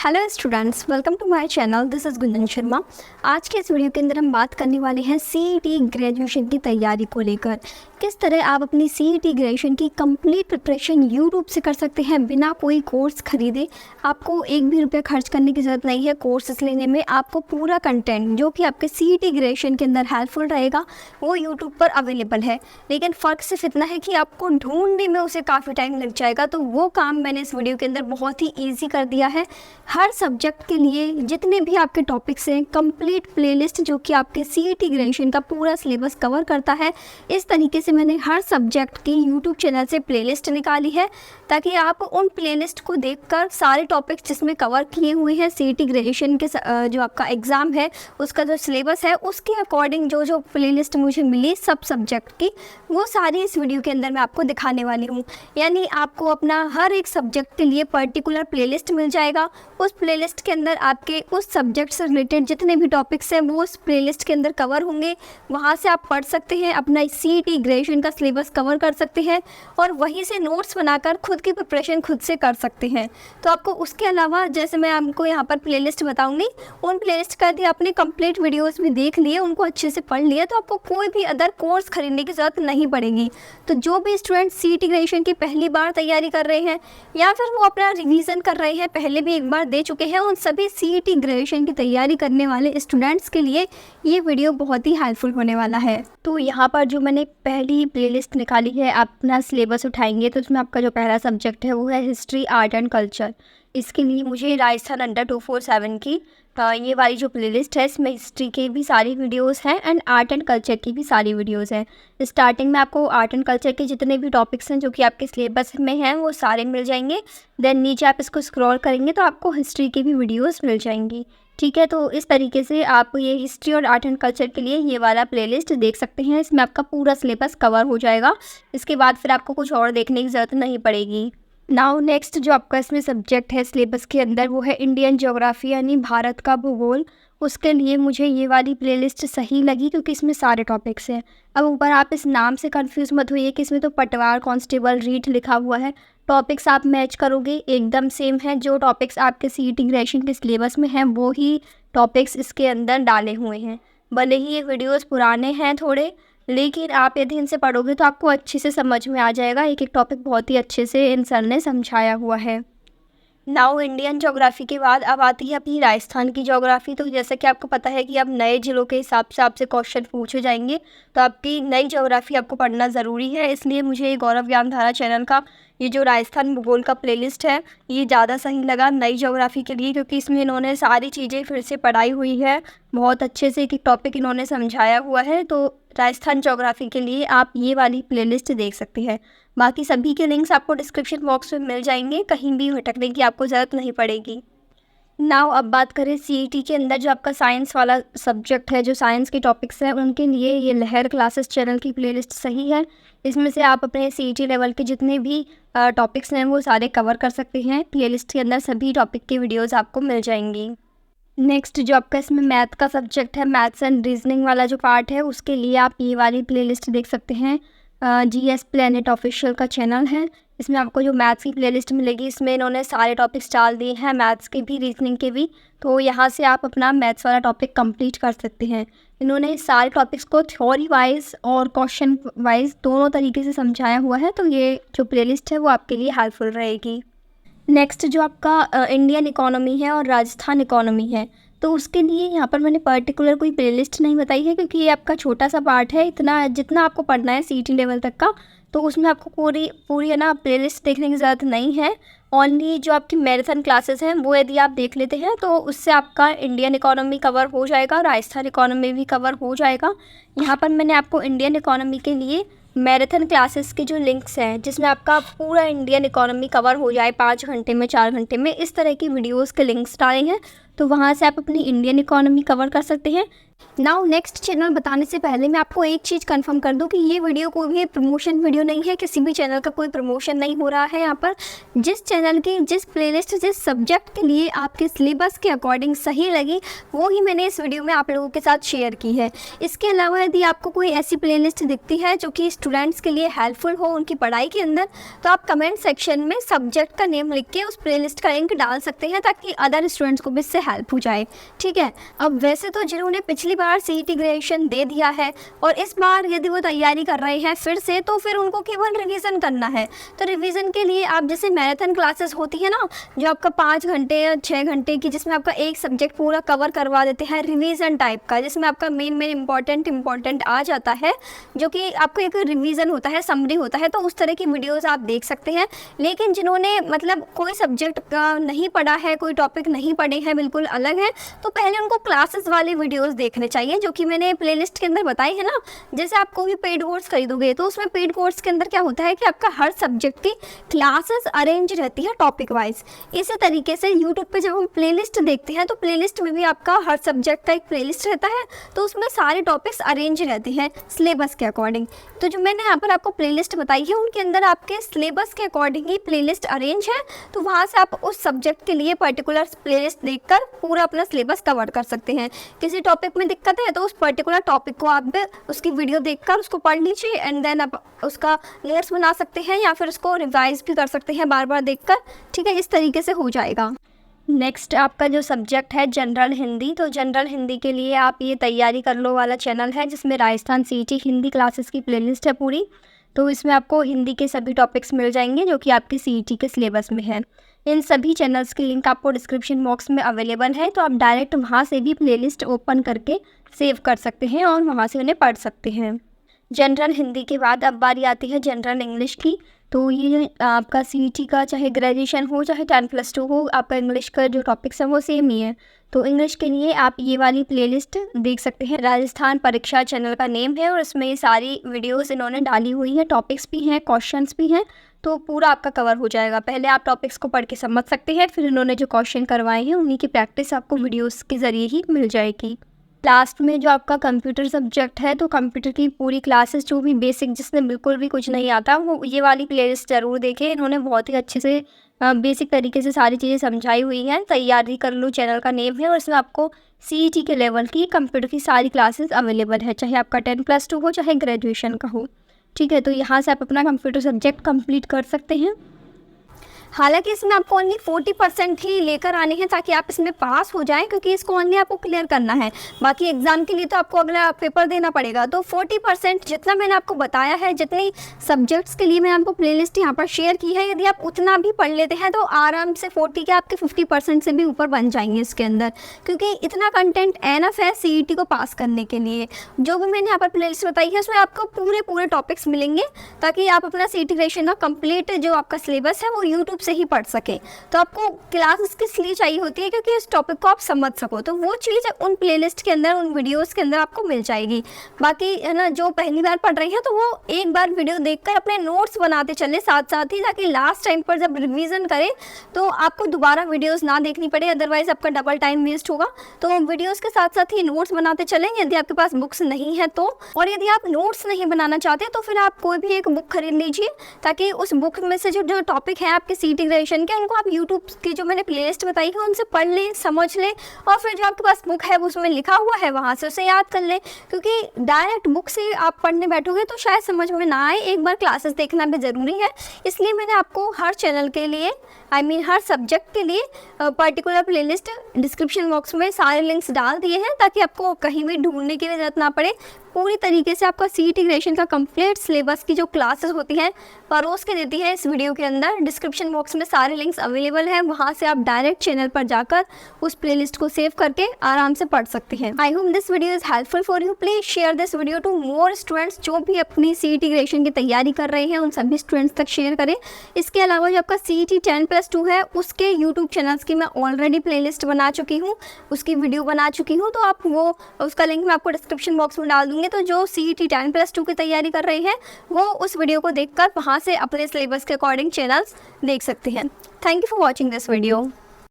Hello students, welcome to my channel. This is Gunjan Sharma. आज के इस वीडियो के अंदर हम बात करने वाले हैं सीईटी ग्रेजुएशन की तैयारी को लेकर। किस तरह आप अपनी सीईटी ग्रेजुएशन की कंप्लीट प्रिपरेशन यूट्यूब से कर सकते हैं बिना कोई कोर्स खरीदे। आपको एक भी रुपया खर्च करने की ज़रूरत नहीं है कोर्सेस लेने में। आपको पूरा कंटेंट जो कि आपके सीईटी ग्रेजुएशन के अंदर हेल्पफुल रहेगा वो यूट्यूब पर अवेलेबल है। लेकिन फ़र्क सिर्फ इतना है कि आपको ढूंढने में उसे काफ़ी टाइम लग जाएगा, तो वो काम मैंने इस वीडियो के अंदर बहुत ही ईजी कर दिया है। हर सब्जेक्ट के लिए जितने भी आपके टॉपिक्स हैं, कंप्लीट प्लेलिस्ट जो कि आपके सीईटी ग्रेजुएशन का पूरा सिलेबस कवर करता है, इस तरीके से मैंने हर सब्जेक्ट की यूट्यूब चैनल से प्लेलिस्ट निकाली है ताकि आप उन प्लेलिस्ट को देखकर सारे टॉपिक्स जिसमें कवर किए हुए हैं सीईटी ग्रेजुएशन के जो आपका एग्ज़ाम है उसका जो सिलेबस है उसके अकॉर्डिंग जो जो प्लेलिस्ट मुझे मिली सब सब्जेक्ट की, वो सारी इस वीडियो के अंदर मैं आपको दिखाने वाली हूँ। यानी आपको अपना हर एक सब्जेक्ट के लिए पर्टिकुलर प्लेलिस्ट मिल जाएगा। उस प्लेलिस्ट के अंदर आपके उस सब्जेक्ट से रिलेटेड जितने भी टॉपिक्स हैं वो उस प्लेलिस्ट के अंदर कवर होंगे। वहाँ से आप पढ़ सकते हैं, अपना सीईटी ग्रेजुएशन का सिलेबस कवर कर सकते हैं और वहीं से नोट्स बनाकर खुद की प्रिपरेशन खुद से कर सकते हैं। तो आपको उसके अलावा जैसे मैं आपको यहाँ पर प्लेलिस्ट बताऊँगी, उन प्लेलिस्ट का यदि आपने कंप्लीट वीडियोज़ भी देख लिए, उनको अच्छे से पढ़ लिया, तो आपको कोई भी अदर कोर्स खरीदने की ज़रूरत नहीं पड़ेगी। तो जो भी स्टूडेंट सीईटी ग्रेजुएशन की पहली बार तैयारी कर रहे हैं या फिर वो अपना रिवीजन कर रहे हैं, पहले भी एक बार दे चुके हैं, उन सभी सीईटी ग्रेजुएशन की तैयारी करने वाले स्टूडेंट्स के लिए ये वीडियो बहुत ही हेल्पफुल होने वाला है। तो यहाँ पर जो मैंने पहली प्लेलिस्ट निकाली है, आप अपना सिलेबस उठाएंगे तो उसमें आपका जो पहला सब्जेक्ट है वो है हिस्ट्री, आर्ट एंड कल्चर। इसके लिए मुझे राजस्थान अंडर 247 की ये वाली जो प्लेलिस्ट है, इसमें हिस्ट्री की भी सारी वीडियोस हैं एंड आर्ट एंड कल्चर की भी सारी वीडियोस हैं। स्टार्टिंग में आपको आर्ट एंड कल्चर के जितने भी टॉपिक्स हैं जो कि आपके सिलेबस में हैं वो सारे मिल जाएंगे। देन नीचे आप इसको स्क्रॉल करेंगे तो आपको हिस्ट्री की भी वीडियोस मिल जाएंगी। ठीक है, तो इस तरीके से आप ये हिस्ट्री और आर्ट एंड कल्चर के लिए ये वाला प्लेलिस्ट देख सकते हैं। इसमें आपका पूरा सिलेबस कवर हो जाएगा। इसके बाद फिर आपको कुछ और देखने की ज़रूरत नहीं पड़ेगी। नाउ नेक्स्ट जो आपका इसमें सब्जेक्ट है सिलेबस के अंदर वो है इंडियन ज्योग्राफी, यानी भारत का भूगोल। उसके लिए मुझे ये वाली प्लेलिस्ट सही लगी क्योंकि इसमें सारे टॉपिक्स हैं। अब ऊपर आप इस नाम से कंफ्यूज मत होइए कि इसमें तो पटवार, कांस्टेबल, रीट लिखा हुआ है। टॉपिक्स आप मैच करोगे एकदम सेम है। जो टॉपिक्स आपके सीईटी ग्रेजुएशन के सिलेबस में हैं वो ही टॉपिक्स इसके अंदर डाले हुए हैं। भले ही ये वीडियोस पुराने हैं थोड़े, लेकिन आप यदि इनसे पढ़ोगे तो आपको अच्छे से समझ में आ जाएगा। एक एक टॉपिक बहुत ही अच्छे से इन सर ने समझाया हुआ है। नाउ इंडियन ज्योग्राफी के बाद अब आती है अपनी राजस्थान की ज्योग्राफी। तो जैसे कि आपको पता है कि अब नए ज़िलों के हिसाब से आपसे क्वेश्चन पूछे जाएंगे, तो आपकी नई ज्योग्राफी आपको पढ़ना ज़रूरी है। इसलिए मुझे ये गौरव ज्ञानधारा चैनल का ये जो राजस्थान भूगोल का प्लेलिस्ट है ये ज़्यादा सही लगा नई ज्योग्राफी के लिए, क्योंकि इसमें इन्होंने सारी चीज़ें फिर से पढ़ाई हुई है, बहुत अच्छे से एक एक टॉपिक इन्होंने समझाया हुआ है। तो राजस्थान ज्योग्राफी के लिए आप ये वाली प्लेलिस्ट देख सकते हैं। बाकी सभी के लिंक्स आपको डिस्क्रिप्शन बॉक्स में मिल जाएंगे, कहीं भी भटकने की आपको ज़रूरत नहीं पड़ेगी। नाउ अब बात करें सीईटी के अंदर जो आपका साइंस वाला सब्जेक्ट है, जो साइंस के टॉपिक्स हैं, उनके लिए ये लहर क्लासेस चैनल की प्लेलिस्ट सही है। इसमें से आप अपने सीईटी लेवल के जितने भी टॉपिक्स हैं वो सारे कवर कर सकते हैं। प्लेलिस्ट के अंदर सभी टॉपिक की वीडियोस आपको मिल जाएंगी। नेक्स्ट जो आपका इसमें मैथ का सब्जेक्ट है, मैथ्स एंड रीजनिंग वाला जो पार्ट है, उसके लिए आप ये वाली प्लेलिस्ट देख सकते हैं। जीएस प्लेनेट ऑफिशियल का चैनल है। इसमें आपको जो मैथ्स की प्लेलिस्ट मिलेगी, इसमें इन्होंने सारे टॉपिक्स डाल दिए हैं, मैथ्स के भी रीजनिंग के भी। तो यहाँ से आप अपना मैथ्स वाला टॉपिक कंप्लीट कर सकते हैं। इन्होंने सारे टॉपिक्स को थ्योरी वाइज और क्वेश्चन वाइज दोनों तरीके से समझाया हुआ है। तो ये जो प्लेलिस्ट है वो आपके लिए हेल्पफुल रहेगी। नेक्स्ट जो आपका इंडियन इकोनॉमी है और राजस्थान इकोनॉमी है, तो उसके लिए यहाँ पर मैंने पर्टिकुलर कोई प्लेलिस्ट नहीं बताई है क्योंकि ये आपका छोटा सा पार्ट है। इतना जितना आपको पढ़ना है सीईटी लेवल तक का, तो उसमें आपको पूरी है ना प्लेलिस्ट देखने की ज़रूरत नहीं है। ओनली जो आपकी मैराथन क्लासेस हैं वो यदि आप देख लेते हैं तो उससे आपका इंडियन इकोनॉमी कवर हो जाएगा, राजस्थान इकोनॉमी भी कवर हो जाएगा। यहाँ पर मैंने आपको इंडियन इकोनॉमी के लिए मैराथन क्लासेस के जो लिंक्स हैं, जिसमें आपका पूरा इंडियन इकोनॉमी कवर हो जाए 5 घंटे में, 4 घंटे में, इस तरह की वीडियोस के लिंक्स डाले हैं। तो वहाँ से आप अपनी इंडियन इकोनॉमी कवर कर सकते हैं। नाउ नेक्स्ट चैनल बताने से पहले मैं आपको एक चीज़ कंफर्म कर दूं कि ये वीडियो कोई भी प्रमोशन वीडियो नहीं है। किसी भी चैनल का कोई प्रमोशन नहीं हो रहा है। यहाँ पर जिस चैनल की जिस प्लेलिस्ट जिस सब्जेक्ट के लिए आपके सिलेबस के अकॉर्डिंग सही लगी वो ही मैंने इस वीडियो में आप लोगों के साथ शेयर की है। इसके अलावा यदि आपको कोई ऐसी प्लेलिस्ट दिखती है जो कि स्टूडेंट्स के लिए हेल्पफुल हो उनकी पढ़ाई के अंदर, तो आप कमेंट सेक्शन में सब्जेक्ट का नेम लिख के उस प्लेलिस्ट का लिंक डाल सकते हैं ताकि अदर स्टूडेंट्स को भी इससे हेल्प हो जाए। ठीक है, अब वैसे तो जिन्होंने पिछली बार CET ग्रेजुएशन दे दिया है और इस बार यदि वो तैयारी कर रहे हैं फिर से, तो फिर उनको केवल रिवीजन करना है। तो रिवीजन के लिए आप जैसे मैराथन क्लासेस होती है ना, जो आपका 5 घंटे या 6 घंटे की, जिसमें आपका एक सब्जेक्ट पूरा कवर करवा देते हैं, रिवीजन टाइप का, जिसमें आपका मेन इंपॉर्टेंट आ जाता है, जो कि आपको एक रिवीजन होता है, समरी होता है। तो उस तरह की वीडियोस आप देख सकते हैं। लेकिन जिन्होंने मतलब कोई सब्जेक्ट का नहीं पढ़ा है, कोई टॉपिक नहीं पढ़े हैं, बिल्कुल अलग है, तो पहले उनको क्लासेस वाले वीडियोस देखने चाहिए जो कि मैंने प्लेलिस्ट के अंदर बताई है ना। जैसे आप कोई पेड कोर्स खरीदोगे तो उसमें पेड कोर्स के अंदर क्या होता है कि आपका हर सब्जेक्ट की क्लासेस अरेंज रहती है टॉपिक वाइज। इसी तरीके से यूट्यूब पे जब हम प्लेलिस्ट देखते हैं तो प्लेलिस्ट में भी आपका हर सब्जेक्ट का एक प्लेलिस्ट रहता है, तो उसमें सारे टॉपिक्स अरेंज रहते हैं सिलेबस के अकॉर्डिंग। तो जो मैंने यहाँ पर आपको प्लेलिस्ट बताई है उनके अंदर आपके सिलेबस के अकॉर्डिंग ही प्लेलिस्ट अरेंज है। तो वहाँ से आप उस सब्जेक्ट के लिए पर्टिकुलर प्लेलिस्ट देखकर पूरा अपना सिलेबस कवर कर सकते हैं। किसी टॉपिक में दिक्कत है तो उस पर्टिकुलर टॉपिक को आप उसकी वीडियो देखकर उसको पढ़ लीजिए एंड देन आप उसका नोट्स बना सकते हैं या फिर उसको रिवाइज भी कर सकते हैं बार बार देखकर। ठीक है, इस तरीके से हो जाएगा। नेक्स्ट आपका जो सब्जेक्ट है जनरल हिंदी, तो जनरल हिंदी के लिए आप ये तैयारी कर लो वाला चैनल है जिसमें राजस्थान CET हिंदी क्लासेस की प्लेलिस्ट है पूरी। तो इसमें आपको हिंदी के सभी टॉपिक्स मिल जाएंगे जो कि आपके CET के सिलेबस में है। इन सभी चैनल्स की लिंक आपको डिस्क्रिप्शन बॉक्स में अवेलेबल है, तो आप डायरेक्ट वहाँ से भी प्लेलिस्ट ओपन करके सेव कर सकते हैं और वहाँ से उन्हें पढ़ सकते हैं। जनरल हिंदी के बाद अब बारी आती है जनरल इंग्लिश की। तो ये आपका CET का चाहे ग्रेजुएशन हो चाहे 10+2 हो, आपका इंग्लिश का जो टॉपिक्स हैं वो सेम ही है। तो इंग्लिश के लिए आप ये वाली प्लेलिस्ट देख सकते हैं। राजस्थान परीक्षा चैनल का नेम है और इसमें ये सारी वीडियोस इन्होंने डाली हुई है, टॉपिक्स भी हैं, क्वेश्चंस भी हैं, तो पूरा आपका कवर हो जाएगा। पहले आप टॉपिक्स को पढ़ के समझ सकते हैं, फिर इन्होंने जो क्वेश्चन करवाए हैं उन्हीं की प्रैक्टिस आपको वीडियोज़ के ज़रिए ही मिल जाएगी। लास्ट में जो आपका कंप्यूटर सब्जेक्ट है, तो कंप्यूटर की पूरी क्लासेस जो भी बेसिक, जिसने बिल्कुल भी कुछ नहीं आता, वो ये वाली प्लेलिस्ट ज़रूर देखें। इन्होंने बहुत ही अच्छे से बेसिक तरीके से सारी चीज़ें समझाई हुई हैं। तैयारी कर लो चैनल का नेम है और इसमें आपको CET के लेवल की कंप्यूटर की सारी क्लासेस अवेलेबल है, चाहे आपका 10+2 हो चाहे ग्रेजुएशन का हो। ठीक है, तो यहाँ से आप अपना कंप्यूटर सब्जेक्ट कंप्लीट कर सकते हैं। हालांकि इसमें आपको ओनली 40% ही लेकर आने हैं ताकि आप इसमें पास हो जाएं, क्योंकि इसको ओनली आपको क्लियर करना है। बाकी एग्जाम के लिए तो आपको अगला पेपर देना पड़ेगा। तो 40% जितना मैंने आपको बताया है, जितनी सब्जेक्ट्स के लिए मैंने आपको प्लेलिस्ट यहाँ पर शेयर की है, यदि आप उतना भी पढ़ लेते हैं तो आराम से 40 के आपके 50% से भी ऊपर बन जाएंगे इसके अंदर, क्योंकि इतना कंटेंट एनफ है CET को पास करने के लिए। जो भी मैंने यहाँ पर प्लेलिस्ट बताई है उसमें आपको पूरे टॉपिक्स मिलेंगे ताकि आप अपना CET ग्रेजुएशन का कंप्लीट जो आपका सिलेबस है वो यूट्यूब से ही पढ़ सके। तो आपको क्लासेस किस लिए चाहिए होती है, क्योंकि इस टॉपिक को आप समझ सको। तो वो चीज़ उन प्लेलिस्ट के अंदर, उन वीडियोस के अंदर आपको मिल जाएगी। बाकी है ना, जो पहली बार पढ़ रही हैं तो वो एक बार वीडियो देखकर अपने नोट्स बनाते चले साथ साथ ही, ताकि लास्ट टाइम पर जब रिवीजन करें तो आपको दोबारा वीडियोस ना देखनी पड़े, अदरवाइज आपका डबल टाइम वेस्ट होगा। तो वीडियोस के साथ साथ ही नोट्स बनाते चलें यदि आपके पास बुक्स नहीं है तो। और यदि आप नोट्स नहीं बनाना चाहते तो फिर आप कोई भी एक बुक खरीद लीजिए, ताकि उस बुक में से जो टॉपिक है आपके CET ग्रेजुएशन के, उनको आप यूट्यूब की जो मैंने प्लेलिस्ट बताई है उनसे पढ़ लें, समझ लें, और फिर जो आपके पास बुक है उसमें लिखा हुआ है वहाँ से उसे याद कर लें। क्योंकि डायरेक्ट बुक से आप पढ़ने बैठोगे तो शायद समझ में ना आए, एक बार क्लासेस देखना भी ज़रूरी है। इसलिए मैंने आपको हर चैनल के लिए, हर सब्जेक्ट के लिए पर्टिकुलर प्लेलिस्ट डिस्क्रिप्शन बॉक्स में सारे लिंक्स डाल दिए हैं, ताकि आपको कहीं भी ढूंढने की जरूरत ना पड़े। पूरी तरीके से आपका CET ग्रेजुएशन का कंप्लीट सिलेबस की जो क्लासेस होती हैं परोस के देती है इस वीडियो के अंदर। डिस्क्रिप्शन बॉक्स में सारे लिंक्स अवेलेबल हैं, वहाँ से आप डायरेक्ट चैनल पर जाकर उस प्लेलिस्ट को सेव करके आराम से पढ़ सकते हैं। I hope this video is helpful for you. Please share this video to more students जो भी अपनी CET ग्रेजुएशन की तैयारी कर रहे हैं, उन सभी स्टूडेंट्स तक शेयर करें। इसके अलावा जो आपका CET 10+2 है उसके यूट्यूब चैनल्स की मैं ऑलरेडी प्लेलिस्ट बना चुकी हूँ, उसकी वीडियो बना चुकी हूँ, तो आप वो उसका लिंक मैं आपको डिस्क्रिप्शन बॉक्स में डाल दूँगी। तो जो CET 10+2 की तैयारी कर रहे हैं वो उस वीडियो को देखकर वहाँ से अपने सिलेबस के अकॉर्डिंग चैनल्स देख सकते हैं। Thank you for watching this video.